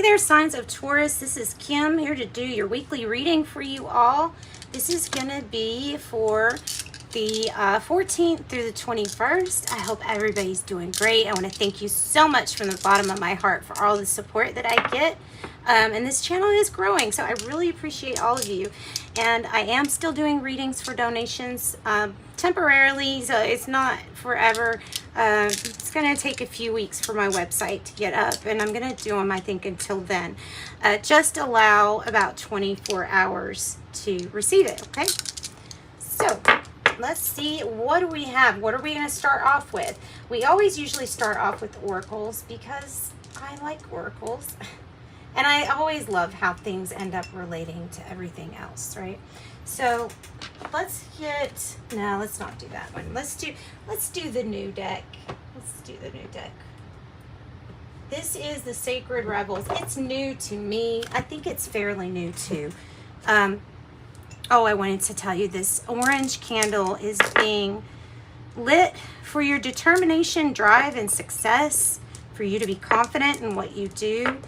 Hey there, signs of Taurus. This is Kim here to do your weekly reading for you all. This is going to be for the 14th through the 21st. I hope everybody's doing great. I want to thank you so much from the bottom of my heart for all the support that I get. And this channel is growing, so I really appreciate all of you. And I am still doing readings for donations temporarily, so it's not forever. It's going to take a few weeks for my website to get up, and I'm going to do them, I think, until then. Just allow about 24 hours to receive it, okay? So let's see, what do we have? What are we going to start off with? We always usually start off with oracles because I like oracles. And I always love how things end up relating to everything else, right? So let's get, no, let's not do that one. Let's do the new deck. Let's do the new deck. This is the Sacred Rebels. It's new to me. I think it's fairly new too. Oh, I wanted to tell you this orange candle is being lit for your determination, drive, and success, for you to be confident in what you do.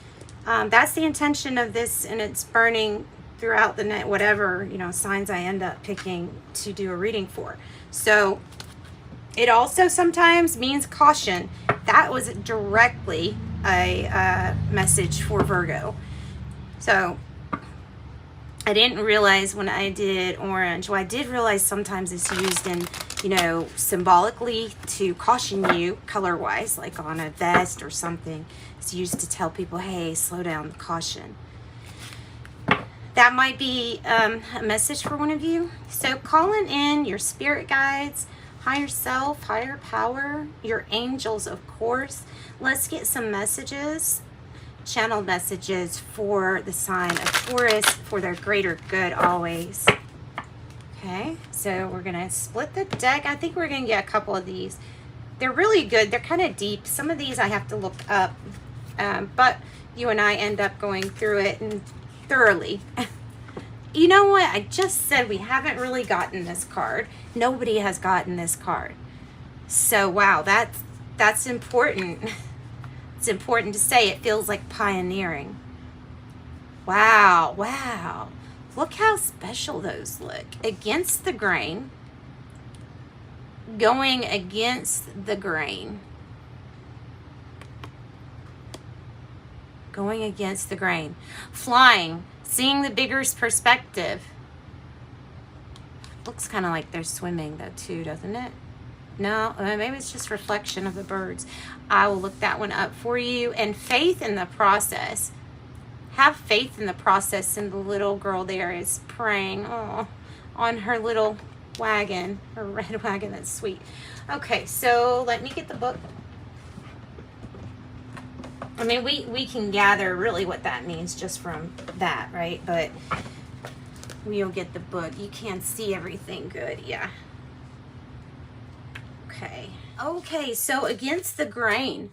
That's the intention of this, and it's burning throughout the night, whatever, you know, signs I end up picking to do a reading for. So it also sometimes means caution. That was directly a message for Virgo. So I didn't realize when I did orange, well, I did realize sometimes it's used in, you know, symbolically to caution you color-wise, like on a vest or something. It's used to tell people, hey, slow down, caution. That might be a message for one of you. So calling in your spirit guides, higher self, higher power, your angels, of course. Let's get some messages, channel messages for the sign of Taurus for their greater good always. Okay, so we're going to split the deck. I think we're going to get a couple of these. They're really good. They're kind of deep. Some of these I have to look up, but you and I end up going through it and thoroughly. You know what? I just said we haven't really gotten this card. Nobody has gotten this card. So, wow, that's important. It's important to say. It feels like pioneering. Wow, wow. Look how special those look. Against the grain. Going against the grain. Going against the grain. Flying. Seeing the bigger perspective. Looks kind of like they're swimming though too, doesn't it? No, maybe it's just reflection of the birds. I will look that one up for you. And faith in the process. Have faith in the process. And the little girl there is praying on her little wagon, her red wagon. That's sweet. Okay, so let me get the book. I mean, we can gather really what that means just from that, right? But we'll get the book. You can't see everything good, yeah. Okay, so against the grain.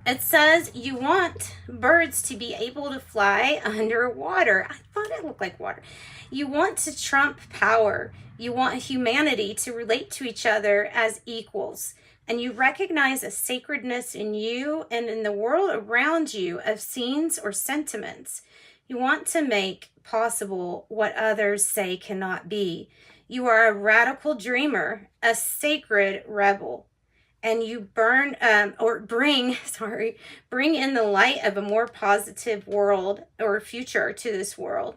It says you want birds to be able to fly underwater. I thought it looked like water. You want to trump power. You want humanity to relate to each other as equals. And you recognize a sacredness in you and in the world around you of scenes or sentiments. You want to make possible what others say cannot be. You are a radical dreamer, a sacred rebel. And you bring in the light of a more positive world or future to this world.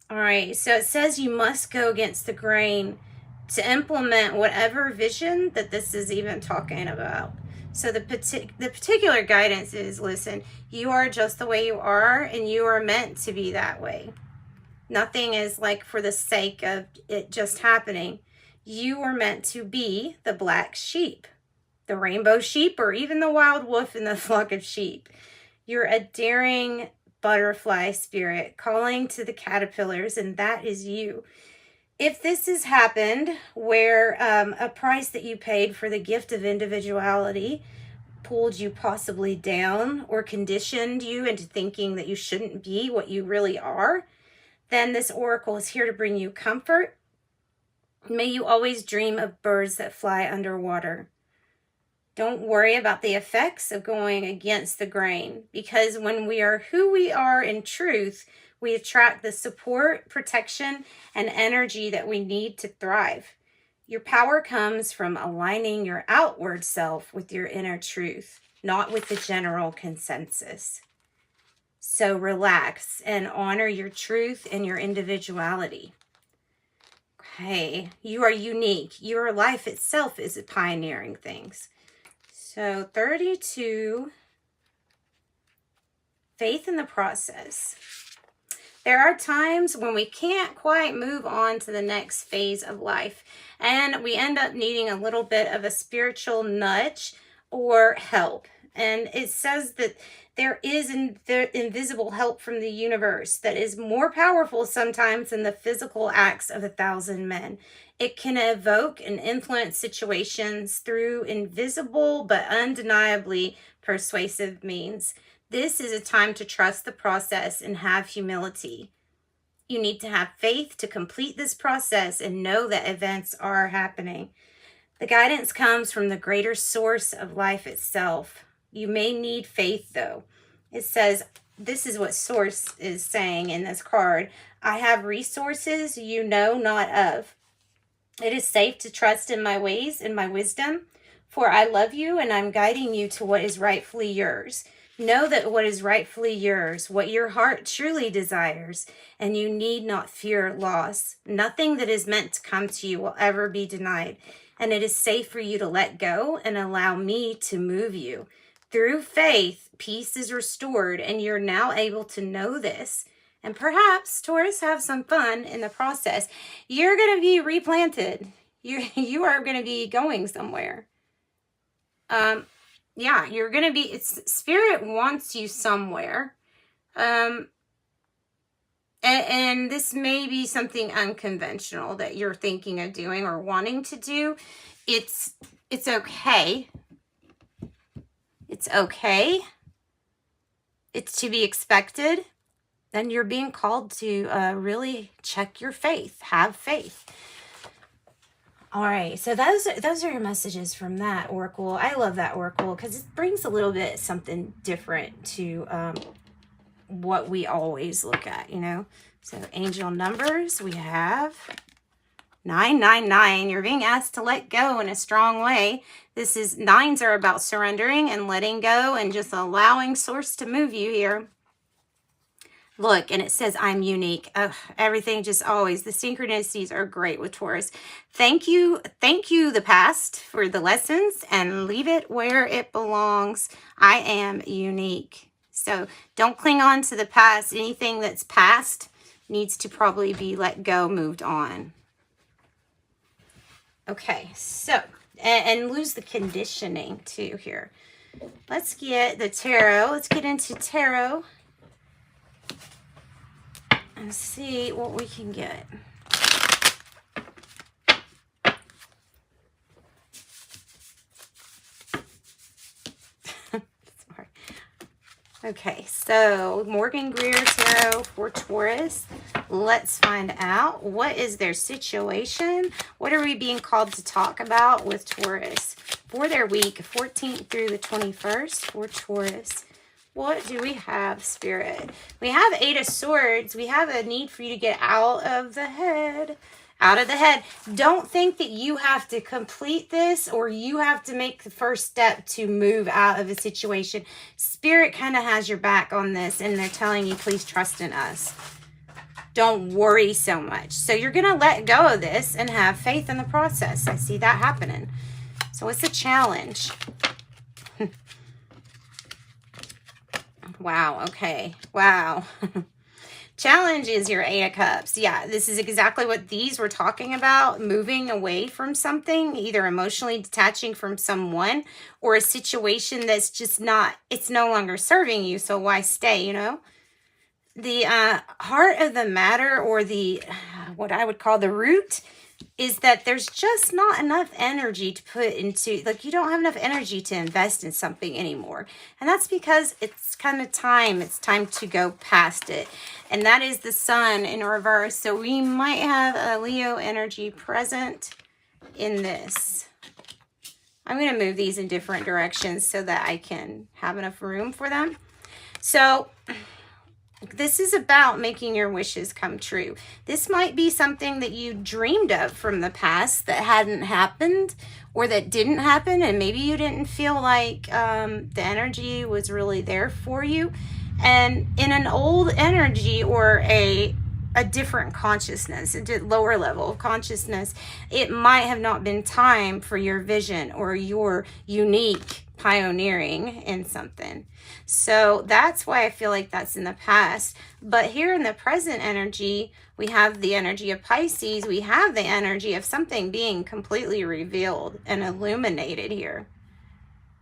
All right, so it says you must go against the grain to implement whatever vision that this is even talking about. So the particular guidance is, listen, you are just the way you are, and you are meant to be that way. Nothing is like for the sake of it just happening. You are meant to be the black sheep, the rainbow sheep, or even the wild wolf in the flock of sheep. You're a daring butterfly spirit calling to the caterpillars, and that is you. If this has happened where a price that you paid for the gift of individuality pulled you possibly down or conditioned you into thinking that you shouldn't be what you really are, then this oracle is here to bring you comfort. May you always dream of birds that fly underwater. Don't worry about the effects of going against the grain, because when we are who we are in truth, we attract the support, protection, and energy that we need to thrive. Your power comes from aligning your outward self with your inner truth, not with the general consensus. So relax and honor your truth and your individuality. Okay, you are unique. Your life itself is pioneering things. So 32, faith in the process. There are times when we can't quite move on to the next phase of life, and we end up needing a little bit of a spiritual nudge or help. And it says that there is invisible help from the universe that is more powerful sometimes than the physical acts of 1,000 men. It can evoke and influence situations through invisible but undeniably persuasive means. This is a time to trust the process and have humility. You need to have faith to complete this process and know that events are happening. The guidance comes from the greater source of life itself. You may need faith, though. It says, this is what Source is saying in this card. I have resources you know not of. It is safe to trust in my ways and my wisdom, for I love you and I'm guiding you to what is rightfully yours. Know that what is rightfully yours, what your heart truly desires, and you need not fear loss. Nothing that is meant to come to you will ever be denied, and it is safe for you to let go and allow me to move you. Through faith, peace is restored, and you're now able to know this. And perhaps, Taurus, have some fun in the process. You're going to be replanted. You are going to be going somewhere. Yeah, you're going to be, Spirit wants you somewhere. And this may be something unconventional that you're thinking of doing or wanting to do. It's okay. It's okay. It's to be expected. And you're being called to really check your faith. Have faith. All right. So those are your messages from that oracle. I love that oracle because it brings a little bit something different to what we always look at, you know. So angel numbers, we have 999. You're being asked to let go in a strong way. This is, nines are about surrendering and letting go and just allowing Source to move you here. Look, and it says, I'm unique. Everything just always, the synchronicities are great with Taurus. Thank you, the past, for the lessons, and leave it where it belongs. I am unique. So don't cling on to the past. Anything that's past needs to probably be let go, moved on. Okay, so, and lose the conditioning too here. Let's get the tarot. Let's get into tarot and see what we can get. Sorry. Okay, so Morgan Greer Tarot for Taurus. Let's find out, what is their situation? What are we being called to talk about with Taurus for their week 14th through the 21st for Taurus? What do we have, Spirit? We have Eight of Swords. We have a need for you to get out of the head. Out of the head. Don't think that you have to complete this or you have to make the first step to move out of a situation. Spirit kind of has your back on this, and they're telling you, please trust in us. Don't worry so much. So you're going to let go of this and have faith in the process. I see that happening. So it's a challenge. Wow. Okay. Wow. Challenge is your Eight of Cups. Yeah, this is exactly what these were talking about. Moving away from something, either emotionally detaching from someone or a situation that's just not, it's no longer serving you. So why stay, you know? The heart of the matter, or the, what I would call the root, is that there's just not enough energy to put into, like, you don't have enough energy to invest in something anymore. And that's because it's kind of time. It's time to go past it. And that is the Sun in reverse. So we might have a Leo energy present in this. I'm going to move these in different directions so that I can have enough room for them. So this is about making your wishes come true. This might be something that you dreamed of from the past that hadn't happened, or that didn't happen, and maybe you didn't feel like the energy was really there for you. And in an old energy, or a different consciousness, a lower level of consciousness, it might have not been time for your vision or your unique pioneering in something. So that's why I feel like that's in the past. But here in the present energy, we have the energy of Pisces. We have the energy of something being completely revealed and illuminated here.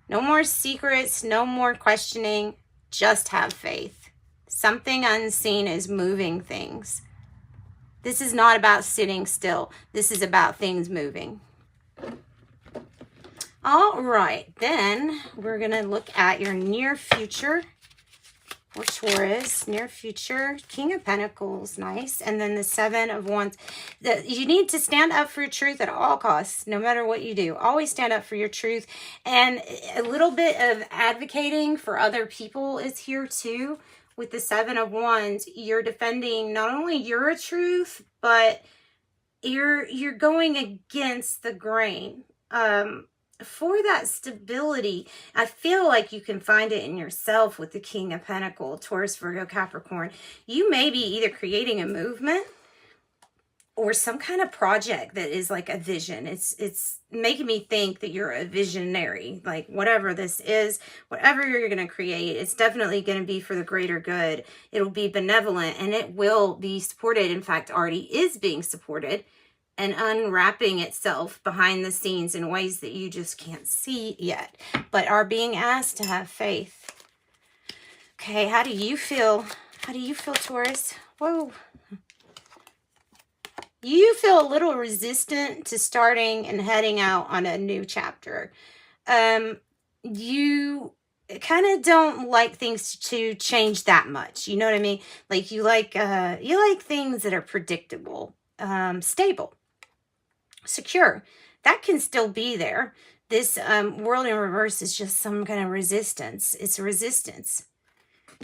No more secrets, no more questioning, just have faith. Something unseen is moving things. This is not about sitting still. This is about things moving. All right, then we're going to look at your near future for Taurus. Near future, King of Pentacles, nice. And then the Seven of Wands. You need to stand up for your truth at all costs, no matter what you do. Always stand up for your truth. And a little bit of advocating for other people is here too. With the Seven of Wands, you're defending not only your truth, but you're going against the grain. For that stability, I feel like you can find it in yourself with the King of Pentacles, Taurus, Virgo, Capricorn. You may be either creating a movement or some kind of project that is like a vision. It's making me think that you're a visionary. Like whatever this is, whatever you're going to create, it's definitely going to be for the greater good. It'll be benevolent and it will be supported. In fact, already is being supported and unwrapping itself behind the scenes in ways that you just can't see yet, but are being asked to have faith. Okay, how do you feel? How do you feel, Taurus? Whoa. You feel a little resistant to starting and heading out on a new chapter. You kind of don't like things to change that much. You know what I mean? Like you like things that are predictable, stable, secure. That can still be there. This world in reverse is just some kind of resistance. It's resistance.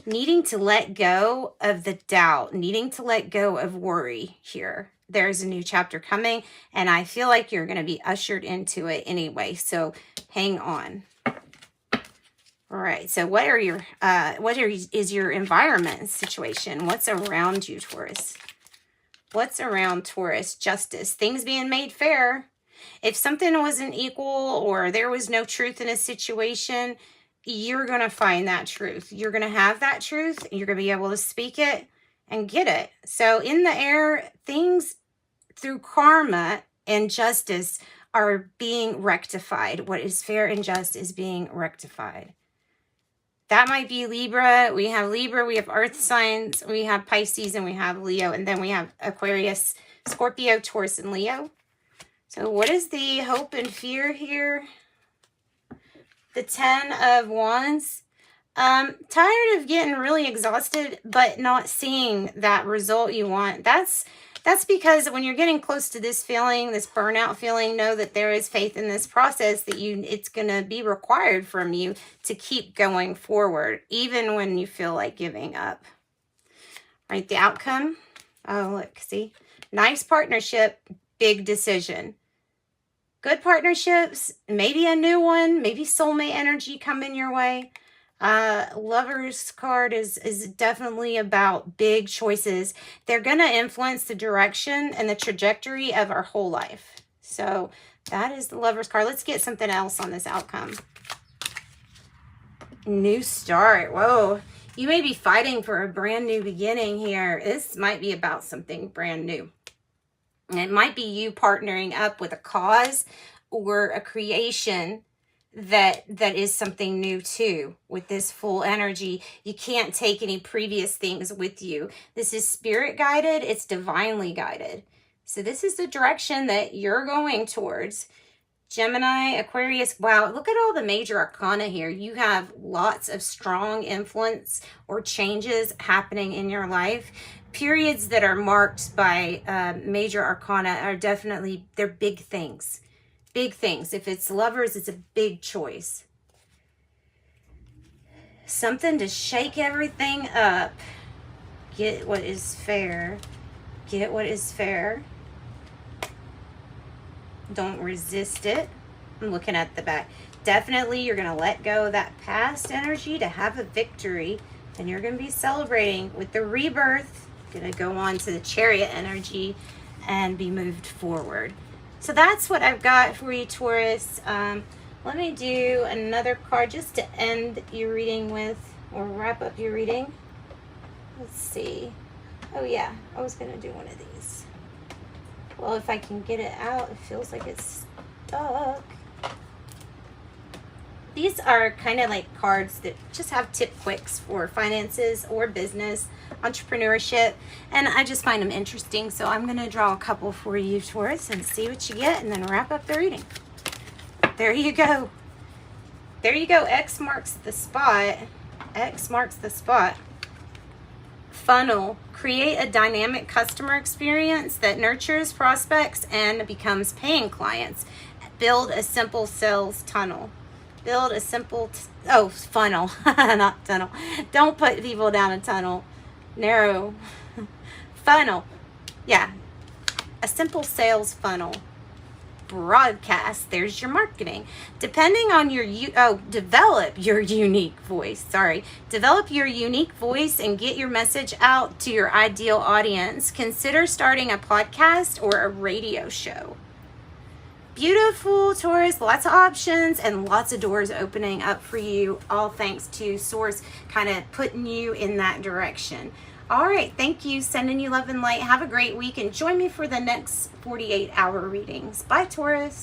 Needing to let go of the doubt, needing to let go of worry here. There's a new chapter coming, and I feel like you're going to be ushered into it anyway. So hang on. All right. So what is your environment situation? What's around you, Taurus? What's around Taurus? Justice. Things being made fair. If something wasn't equal or there was no truth in a situation, you're going to find that truth. You're going to have that truth. You're going to be able to speak it and get it. So in the air, things through karma and justice are being rectified. What is fair and just is being rectified. That might be Libra. We have earth signs, we have Pisces, and we have Leo. And then we have Aquarius, Scorpio, Taurus, and Leo. So what is the hope and fear here? The Ten of Wands. Tired of getting really exhausted, but not seeing that result you want. That's because when you're getting close to this feeling, this burnout feeling, know that there is faith in this process, that it's going to be required from you to keep going forward, even when you feel like giving up. Right, the outcome. Oh, look, see? Nice partnership, big decision. Good partnerships, maybe a new one, maybe soulmate energy coming your way. Lover's card is definitely about big choices. They're going to influence the direction and the trajectory of our whole life. So that is the Lover's card. Let's get something else on this outcome. New start. Whoa. You may be fighting for a brand new beginning here. This might be about something brand new. It might be you partnering up with a cause or a creation that is something new too. With this full energy, you can't take any previous things with you. This is spirit guided. It's divinely guided. So this is the direction that you're going towards. Gemini, Aquarius. Wow, look at all the major arcana here. You have lots of strong influence or changes happening in your life. Periods that are marked by major arcana are definitely, they're big things. big things. If it's lovers, it's a big choice. Something to shake everything up. Get what is fair. Get what is fair. Don't resist it. I'm looking at the back. Definitely you're going to let go of that past energy to have a victory. And you're going to be celebrating with the rebirth. Going to go on to the Chariot energy and be moved forward. So that's what I've got for you, Taurus. Let me do another card just to end your reading with, or wrap up your reading. Let's see. Oh yeah, I was going to do one of these. Well, if I can get it out, it feels like it's stuck. These are kind of like cards that just have tip quicks for finances or business, entrepreneurship, and I just find them interesting. So I'm going to draw a couple for you, Taurus, and see what you get, and then wrap up the reading. There you go. There you go. X marks the spot. X marks the spot. Funnel. Create a dynamic customer experience that nurtures prospects and becomes paying clients. Build a simple sales tunnel. Build a simple, funnel, not tunnel. Don't put people down a tunnel. Narrow. Funnel. Yeah. A simple sales funnel. Broadcast. There's your marketing. Depending on your, develop your unique voice. Sorry. Develop your unique voice and get your message out to your ideal audience. Consider starting a podcast or a radio show. Beautiful, Taurus. Lots of options and lots of doors opening up for you, all thanks to Source kind of putting you in that direction. All right, thank you. Sending you love and light. Have a great week and join me for the next 48-hour readings. Bye, Taurus.